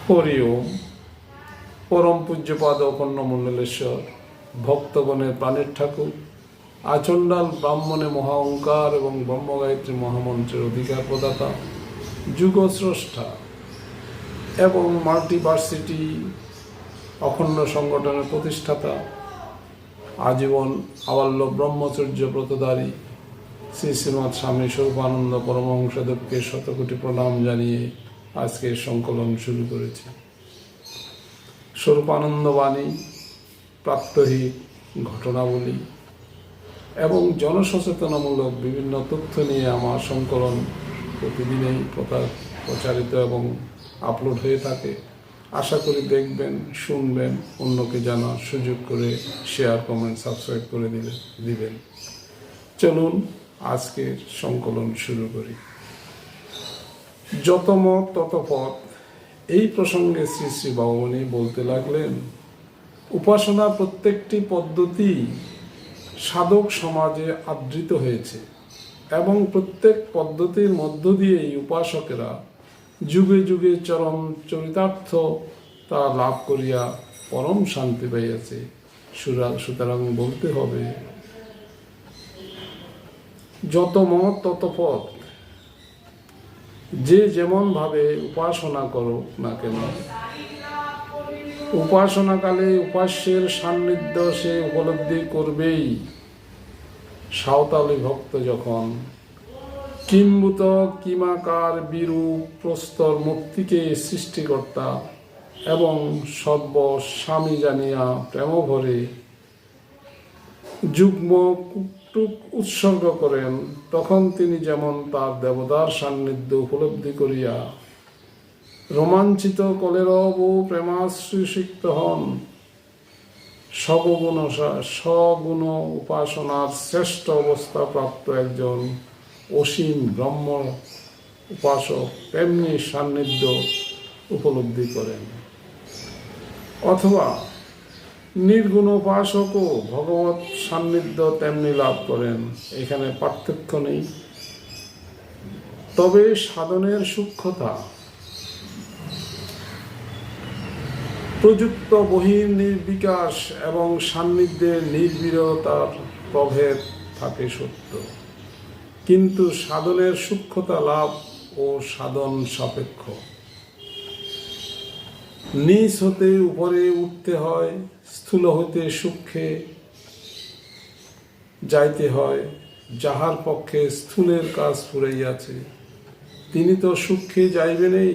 হরি ওম। পরম পূজ্যপাদ অখণ্ডমণ্ডলেশ্বর ভক্তগণের প্রাণের ঠাকুর আচণ্ডাল ব্রাহ্মণে মহা ওঙ্কার এবং ব্রহ্মগায়ত্রী মহামন্ত্রের অধিকার প্রদাতা যুগস্রষ্টা এবং মাল্টিভার্সিটি অখণ্ড সংগঠনের প্রতিষ্ঠাতা আজীবন আবাল্য ব্রহ্মচর্য ব্রতধারী শ্রী শ্রীমৎ স্বামী স্বরূপানন্দ পরমহংসদেবকে শতকোটি প্রণাম জানিয়ে আজকে সংকলন শুরু করেছি। স্বরূপানন্দ বাণী, প্রাত্যহিক ঘটনাবলী এবং জনসচেতনামূলক বিভিন্ন তথ্য নিয়ে আমার সংকলন প্রতিদিনই প্রচারিত এবং আপলোড হয়ে থাকে। আশা করি দেখবেন, শুনবেন, অন্যকে জানার সুযোগ করে শেয়ার, কমেন্ট, সাবস্ক্রাইব করে দিবেন। চলুন আজকের সংকলন শুরু করি। যত মত তত পথ, এই প্রসঙ্গে শ্রী শ্রী বামুনি বলতে লাগলেন, উপাসনার প্রত্যেকটি পদ্ধতি সাধক সমাজে আদৃত হয়েছে এবং প্রত্যেক পদ্ধতির মধ্য দিয়েই উপাসকেরা যুগে যুগে চরম চরিতার্থ তা লাভ করিয়া পরম শান্তি পাইয়াছে। সুতরাং বলতে হবে, যত মত তত পথ। যে যেমন ভাবে উপাসনা করো না কেন, উপাসনাকালে উপাস্যের সান্নিধ্য সে উপলব্ধি করবেই। সাঁওতালি ভক্ত যখন কিম্ভূত কিমাকার বিরূপ প্রস্তর মূর্তিকে সৃষ্টিকর্তা এবং সর্বস্বামী জানিয়া প্রেমভরে যুগ্ম কুটুক উৎসর্গ করেন, তখন তিনি যেমন তার দেবতার সান্নিধ্য উপলব্ধি করিয়া রোমাঞ্চিত কলেরব প্রেমাশ্রীসিক্ত হন। সগুণ উপাসনার শ্রেষ্ঠ অবস্থা প্রাপ্ত একজন অসীম ব্রহ্ম উপাসক তেমনি সান্নিধ্য উপলব্ধি করেন, অথবা নির্গুণ উপাসকও ভগবত সান্নিধ্য তেমনি লাভ করেন। এখানে পার্থক্য নেই। তবে সাধনের সূক্ষ্মতা, প্রযুক্ত বহির্নির্বিকাশ এবং সান্নিধ্যের নির্বিরতার প্রভেদ থাকে সত্য, কিন্তু সাধনের সূক্ষ্মতা লাভ ও সাধন সাপেক্ষ। নিচ হতে উপরে উঠতে হয়, স্থূল হইতে সূক্ষ্মে যাইতে হয়। যাহার পক্ষে স্থূলের কাজ ফুরাইয়াছে, তিনি তো সূক্ষ্মে যাইবেনই।